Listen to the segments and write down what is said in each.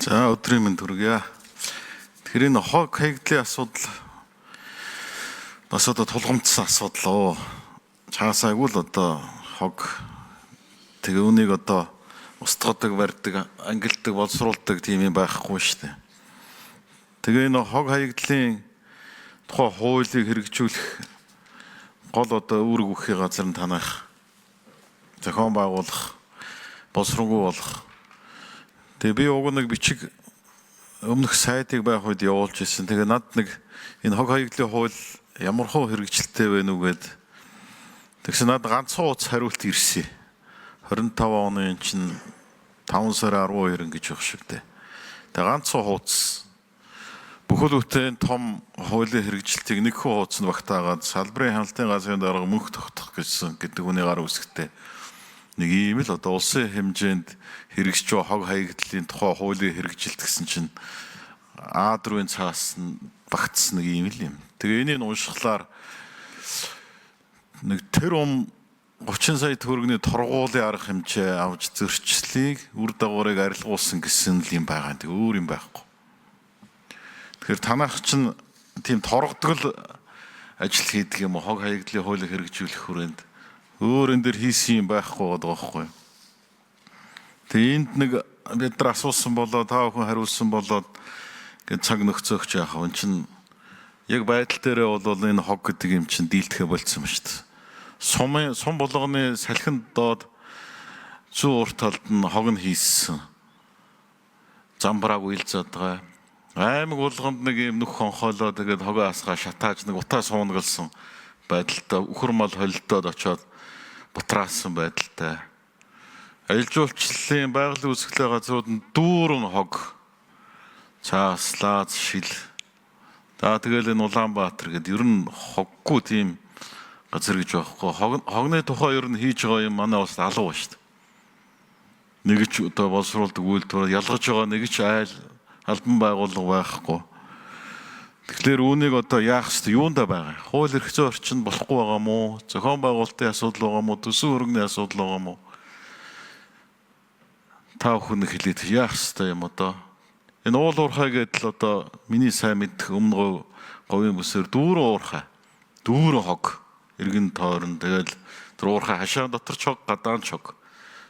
За өдрийн мэнд хүргье. Тэгэхээр энэ хог хаягдлын асуудал бас одоо тулгамдсан асуудал. Чаасаагүй л одоо хог тэгээ үнийг одоо устгадаг, барьдаг, ангилдаг, боловсруулдаг тийм юм байхгүй шүү дээ. Тэгээ энэ хог хаягдлын тухай хуулийг хэрэгжүүлэх гол одоо үүрэг өгөхийн газар нь танах, зохион байгуулах, боловсруулах. Тэгээ би уг нэг бичиг өмнөх сайтыг байх үед явуулж ирсэн. Тэгээ над нэг энэ хог хаягдлын хууль ямар хөө хэрэгжилттэй вэ нүгээд тэгсэн над ганцхан утас хариулт ирсэн. 25 оны чинь 5 сарын 12 гэж байх шиг дээ. Тэгээ ганцхан утас бүхэл бүтэн том хуулийн хэрэгжилтийг нэг хүн хуудасанд багтаагаад салбарын хяналтын газрын дарга мөнх тогтох гэсэн гэдэг үний гар үсгтэй. Нэг ийм л одоо улсын хэмжээнд хэрэгжиж байгаа хог хаягдлын тухай хуулийн хэрэгжилт гэсэн чинь А4-ийн цаас нь багтсан нэг ийм л юм. Тэгээ энийг уншихлаар нэг тэр 30 сая төгрөгийн торгуулийн арга хэмжээ авч зөрчлийг үр дагаврыг арилгуулсан гэсэн л юм байгаа. Тэгээ өөр юм байхгүй. Тэгэхээр танах чинь тийм торгодгол ажил хийдэг юм хог хаягдлын хуулийг хэрэгжүүлэх хүрээнд өөр энэ дэр хийсэн юм байхгүй байгаа байхгүй. Тэгээ энд нэг бид нар асуусан болоо та бүхэн хариулсан болоод гэж цаг нөхцөөгч яах вэ? Чин яг байдал дээрээ бол энэ хог гэдэг юм чин дийлдэхэ болцсон юм шүү дээ. Сум болгоны салхинд доод зүүн урт талд нь хог нь хийсэн. Замбрааг уйлзаад байгаа. Аймаг болгонд нэг юм нүх хонхоолоо тэгээд хогоо асгаа шатааж нэг утаа суунгалсан байдалтай өхөр мал холилдоод очоод бутраасан байдалтай. Аялал жуулчлалын байгалийн үүсгэлийн газрууд нь дүүрэн хог цааслаад шил. За тэгэл энэ Улаанбаатар гэдэг ер нь хоггүй тийм газар гэж байхгүй. Хогны тухай ер нь хийж байгаа юм манай улсад алуу ба шүү дээ. Нэг ч одоо боловсруулдаг үйлдвэр ялгаж байгаа нэг ч албан байгууллага байхгүй. Тэгэхээр үүнийг одоо яах вэ? Юундаа байгаа? Хууль эрх зүйн орчинд болохгүй байгаа мó? Зохион байгуулалтын асуудал байгаа мó? Төсвийн хөрөнгөний асуудал байгаа мó? Та бүхэн хэлээд яах вэ юм одоо? Энэ уул уурхай гэдэл одоо миний сайн мэдэх өмнө говийн бүсээр дүүрэн уурхай, дүүрэн хог, эргэн тойрон тэгэл тэр уурхай хашаа дотор ч хог, гадаа ч хог.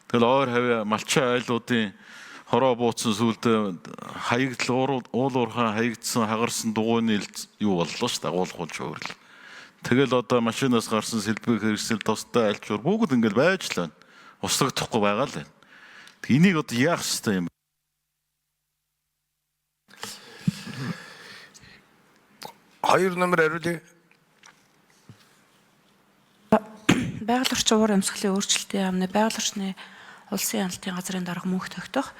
Тэгэл ойр хавь малчин айлуудын хороо бууцсан сүлдээ хаягдл уул уурхай хаягдсан хагарсан дугуйны юу боллоо ш дагуулгуулж өөрл. Тэгэл одоо машинаас гарсан сэлбэг хэрэгсэл тостой альчуур бүгд ингээл байж л байна. Устгагдахгүй байгаа л байна. Энийг одоо яах ёстой юм? Хоёр номер хариулъя. Байгаль орчин уур амьсгалын өөрчлөлтийн яамны байгаль орчны улсын хяналтын газрын дарга мөнх тогтох.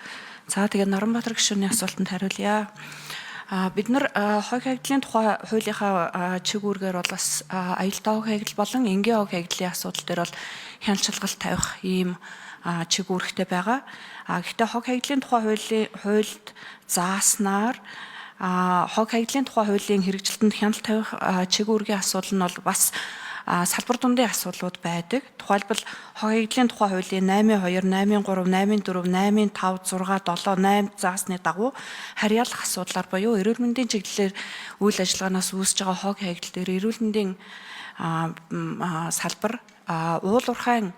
За тэгээд Норонбаатар гишүүний асуултанд хариулъя. Бид нар хог хаягдлын тухай хуулийнхаа чиг үүргээр бол бас аюултай хог хаягдал болон энгийн хог хаягдлын асуудал дээр бол хяналт шалгалт тавих ийм чиг үүрэгтэй байгаа. Гэхдээ хог хаягдлын тухай хуульд зааснаар хог хаягдлын тухай хуулийн хэрэгжилтэнд хяналт тавих чиг үүргийн асуудал нь бол бас салбар дундын асуудлууд байдаг. Тухайлбал хог хаягдлын тухай хуулийн 8.2, 8.3, 8.4, 8.5, 6, 7, 8 заасны дагуу харьяалах асуудлаар буюу эрүүл мэндийн чиглэлээр үйл ажиллагаанаас үүсэж байгаа хог хаягдал дээр эрүүл мэндийн салбар уул уурхайн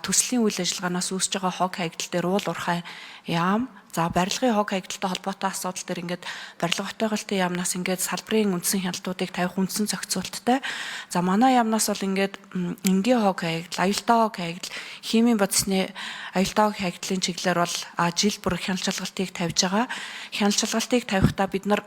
төслийн үйл ажиллагаанаас үүсэж байгаа хог хаягдал дээр уул уурхай яам за барилгын хог хаягдалтай холбоотой асуудал дээр ингээд барилга хотойголтын яамнаас ингээд салбарын үндсэн хяналтуудыг тавих үндсэн зохицуулттай. За манай яамнаас бол ингээд энгийн хог хаягдал, аюултай хог хаягдал, химийн бодисны аюултай хог хаягдлын чиглэлээр бол жил бүр хяналт шалгалтыг тавьж байгаа. Хяналт шалгалтыг тавихдаа бид нар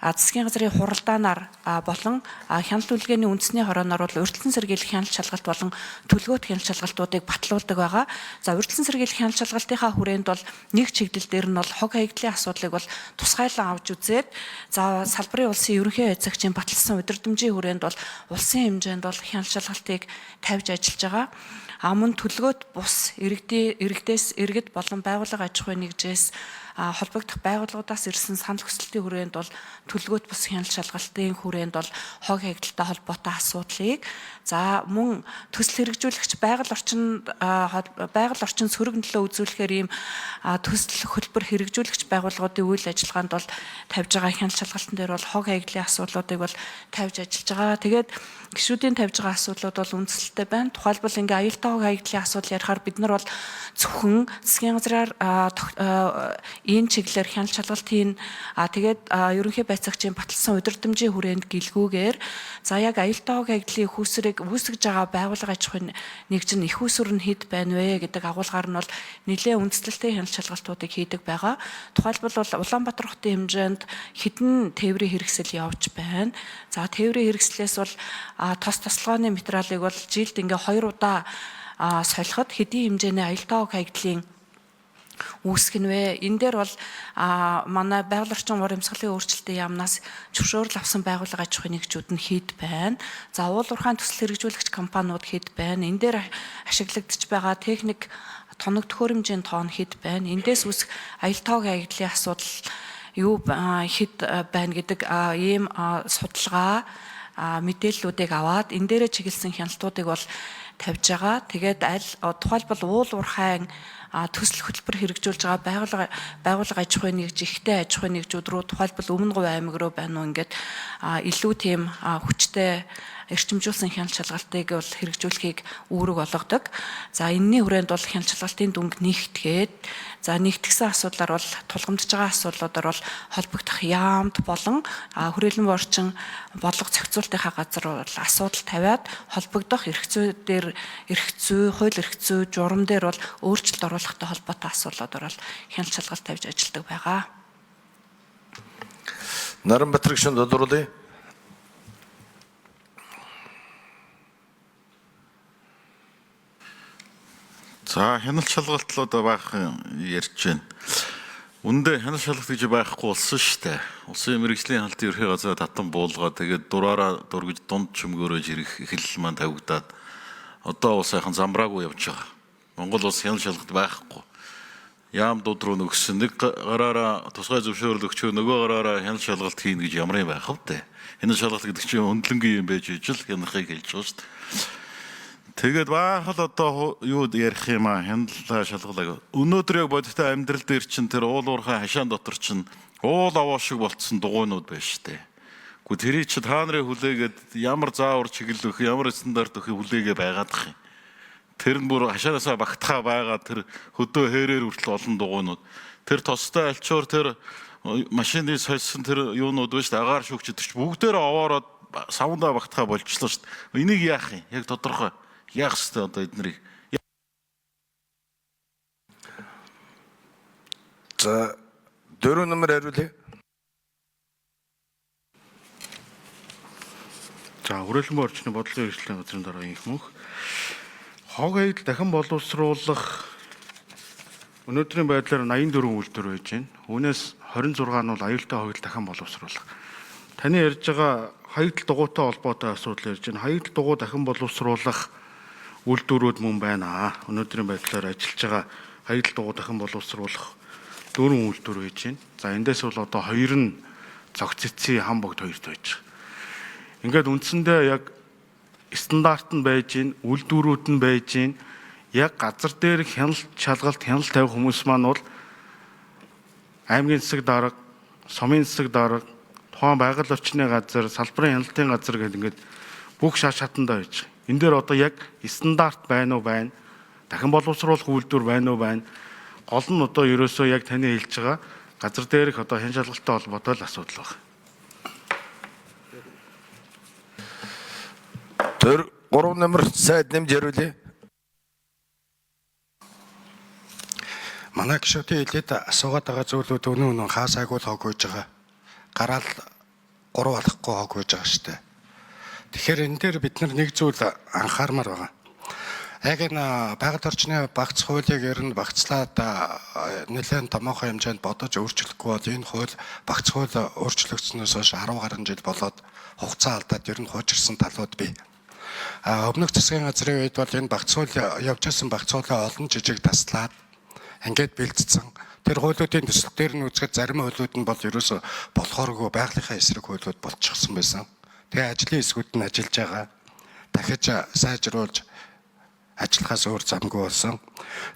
засгийн газрын хуралдаанаар болон хяналт үлгээний үндэсний хорооноор бол урьдчилан сэргийлэх хяналт шалгалт болон төлгөөт хяналт шалгалтуудыг батлуулдаг байгаа. За урьдчилан сэргийлэх хяналт шалгалтынхаа хүрээнд бол нэг чиглэл дээр нь бол хог хаягдлын асуудлыг бол тусгайлан авч үзээд за салбарын улсын ерөнхий эзэгчийн баталсан удирдамжийн хүрээнд бол улсын хэмжээнд бол хяналт шалгалтыг тавьж ажиллаж байгаа. Мөн төлгөөт бус иргэд болон байгууллага аж ахуйн нэгжээс холбогдох байгууллагуудаас ирсэн санал хүсэлтийн хүрээнд бол төлгөөт бус хяналт шалгалтын хүрээнд бол хог хаягдaltaй холбоотой асуудлыг за мөн төсөл хэрэгжүүлэгч байгаль орчин сөрөг нөлөө үзүүлэхээр ийм төсөл хөтөлбөр хэрэгжүүлэгч байгууллагуудын үйл ажиллагаанд бол тавьж байгаа хяналт шалгалтын дээр бол хог хаягдлын асуудлуудыг бол тавьж ажиллаж байгаа. Тэгээд гишүүдийн тавьж байгаа асуудлууд бол үндэслэлтэй байна. Тухайлбал ингээ аюултай хог хаягдлын асуудал ярихаар бид нар бол зөвхөн засгийн газраар энэ чиглэлээр хяналт шалгалтын тэгээд ерөнхий байцаагчийн баталсан удирдамжийн хүрээнд гэлгүүгээр за яг аюултай хог хаягдлын их үүсрэг үүсгэж байгаа байгууллага аж ахуйн нэгжин их үүсвэр нь хэд байна вэ гэдэг агуулгаар нь бол нэлээд үндэслэлтэй хяналт шалгалтуудыг хийдэг байгаа. Тухайлбал бол Улаанбаатар хотын хэмжээнд хэдэн тээврийн хэрэгсэл явж байна. За тээврийн хэрэгслээс бол тос тасалгааны материалыг бол жилд ингээ 2 удаа солиход хэдийн хэмжээний аюултай хог хаягдлын үүсгэх нь вэ? Энэ дээр бол манай байгаль орчин уур амьсгалын өөрчлөлтийн яамнаас зөвшөөрөл авсан байгууллага аж ахуйн нэгжүүд нь хэд байна? За уул уурхайн төсөл хэрэгжүүлэгч компаниуд хэд байна? Энэ дээр ашиглагдж байгаа техник тоног төхөөрөмжийн тоон хэд байна? Эндээс үүсэх аюултай хог хаягдлын асуудал юу хэд байна гэдэг ийм судалгаа мэдээллүүдийг аваад энэ дээрээ чиглэсэн хяналтуудыг бол тавьж байгаа. Тэгээд тухайлбал уул уурхайн төсөл хөтөлбөр хэрэгжүүлж байгаа байгууллага аж ахуйн нэгж ихтэй аж ахуйн нэгжүүд рүү тухайлбал Өмнө Говь аймаг руу байна уу ингээд илүү тийм хүчтэй эрчимжүүлсэн хяналт шалгалтыг бол хэрэгжүүлэхийг үүрэг олгодог. За энэний хүрээнд бол хяналт шалгалтын дүнг нэгтгээд за нэгтгсэн асуудлаар бол тулгамдж байгаа асуудлуудаар бол холбогдох яамд болон хүрээлэн орчин бодлого зохицуултынхаа газар бол асуудал тавиад холбогдох эрх зүй дээр хууль эрх зүй журам дээр бол өөрчлөлт оруулахтай холбоотой асуудлуудаар бол хяналт шалгалт тавьж ажилладаг байгаа. Наранбатар гишүүнд тодруулъя. За хяналт шалгалтлууд баахан ярьж байна. Үндэ хяналт шалгалт гэж байхгүй болсон шүү дээ. Улсын мэргэжлийн хяналтын ерхий газар татан буулгаад тэгээд дураараа дургиж дунд чөмгөөрөж ирэх эхлэл маань тавигдаад одоо улс сайхан замбраагүй явж байгаа. Монгол улс хяналт шалгалт байхгүй. Яам дуд руу нөгсөн нэг гараараа тусгай зөвшөөрөл өгчөө нөгөө гараараа хяналт шалгалт хийнэ гэж ямар юм байх вэ? Хяналт шалгалт гэдэг чинь өндлөнгийн юм байж ижил хянахыг хэлж байгаа шүү дээ. Тэгээд баахал одоо юу ярих юм хяналт шалгалт. Өнөөдөр яг бодиттой амьдрал дээр чинь тэр уул уурхай хашаан дотор чинь уул аваа шиг болцсон дугуйнууд байна шүү дээ. Гэхдээ тэрий чи та нарын хүлээгээд ямар заавар чиглэл өгөх, ямар стандарт өгөх хүлээгээ байгаадах юм. Тэр нь бүр хашаанаасаа багтахаа байгаа тэр хөдөө хээрээр хүртэл олон дугуйнууд. Тэр тостой альчуур тэр машины сольсон тэр юунууд байна шүү дээ. Агаар шүүгч тэр чи бүгдээрээ овоороод савндаа багтахаа болчихлоо шүү дээ. Энийг яах юм? Яг тодорхой. Яах ёстой одоо эднэрийг. За 4 номер хариулъя. За хүрээлэн орчны бодлогын хэрэгслийн газрын дараагийн их мөнх хог хаягдал дахин боловсруулах өнөөдрийн байдлаар 84 үйлдвэр байж байна. Үүнээс 26 нь бол аюултай хогдол дахин боловсруулах. Таны ярьж байгаа хаягдал дугуйтай холбоотой асуудал ярьж байна. Хаягдал дугуй дахин боловсруулах үйлдвэрүүд мөн байна. Өнөөдрийн байдлаар ажиллаж байгаа хаягдал дугуй дахин боловсруулах 4 үйлдвэр байж байна. За эндээс бол одоо 2 нь зогццгийн хам богд 2-т байж байгаа. Ингээд үндсэндээ яг стандарт нь байж гин, үйлдвэрүүд нь байж гин, яг газар дээр хяналт шалгалт хяналт тавих хүмүүс маань бол аймгийн засаг дарга, сумын засаг дарга, тухайн байгаль орчны газар, салбарын хяналтын газар гэдэг ингээд бүх шат шатандаа байж байгаа. Энэ дээр одоо яг стандарт байна уу байна, дахин боловсруулах үйлдвэр байна уу байна. Гол нь одоо ерөөсөө яг таны хэлж байгаа газар дээрх одоо хяналт шалгалттай холбоотой л асуудал байна. 3 номер сайд нэмж хариулъя. Манай гишүүдийн хэлээд асуугаад байгаа зүйлүүд өнөө хаасаагүй л хог үйж байгаа. Гараал 3 алахгүй хог үйж байгаа шүү дээ. Тэгэхээр энэ дээр бид нэг зүйл анхаармаар байгаа. Яг энэ байгаль орчны багц хуулийг ер нь багцлаад нэлээд томоохон хэмжээнд бодож өөрчлөхгүй бол энэ хууль багц хууль өөрчлөгдснөөс хойш 10 гаруй жил болоод хугацаа алдаад ер нь хуучирсан талууд бий. Өмнөх засгийн газрын үед бол энэ багц хууль явж байсан багц хуулийг олон жижиг таслаад ингээд бэлдсэн Тэр хуулиудын төслөх дээр нь үзэхэд зарим хуулиуд нь бол ерөөсө болохооргүй байгалийнхаа эсрэг хуулиуд болчихсон байсан. Тэгээ ажлын хэсгүүд нь ажиллаж байгаа. Дахиж сайжруулж ажиллахаас өөр замгүй болсон.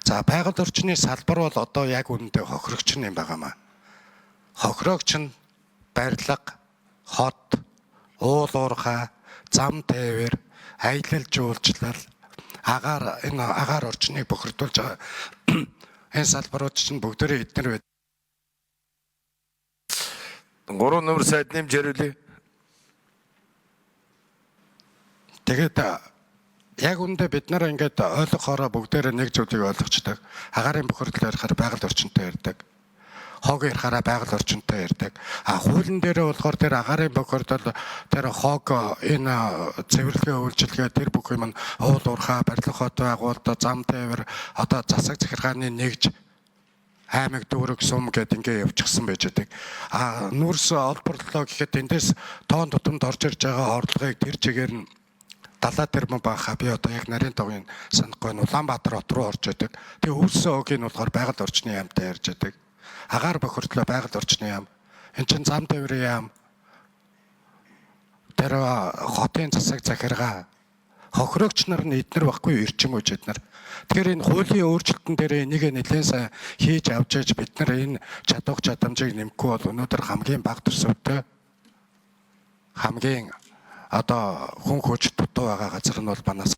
За байгаль орчны салбар бол одоо яг үүндээ хохирогч юм байгаамаа. Хохирогч нь барилга, хот, уул уурхай, зам тээвэр, аялал жуулчлал, энэ агаар орчныг бохирдуулж байгаа энэ салбарууд чинь бүгдээрээ эднэр байд. 3 номер сайд нэмж хариулъя. Тэгээд яг үүндээ бид нар ингээд ойлгохоороо бүгдээрээ нэг зүйлийг ойлгочдаг. Агаарын бохирдол ярихаар байгаль орчинтой ярьдаг. Хог ярихаараа байгаль орчинтой ярьдаг. Хуулийн дээрээ болохоор тэр агаарын бохирдол тэр хог энэ цэвэрлэгээ үйлчилгээ тэр бүх юм нь уул уурхай барилга хот байгуулалт зам тээвэр одоо засаг захиргааны нэгж аймаг дүүрэг сум гэд ингээ явчихсан байж байгаа. Нүүрс олборлоо гэхэд эндээс тоон тутамд орж ирж байгаа орлогыг тэр чигээр нь 70 тэрбум баха би одоо яг нарийн товын санахгүй нь Улаанбаатар хот руу орж идэг. Тэгээ өвсөн өгийн болохоор байгаль орчны яамтай ярьж идэг. Агаар бохирдлоо байгаль орчны яам. Энд чинь зам тээврийн яам. Тэр хотын засаг захиргаа хохирогч нар нь эднэр баггүй эрчим үж эднэр. Тэгэхээр энэ хуулийн өөрчлөлтөн дээр энийг нэлээд сайн хийж авч яж бид нар энэ чадамжийг нэмэхгүй бол өнөөдөр хамгийн бага төсөвтэй хамгийн одоо хүн хүч дутуу байгаа газар нь бол манаас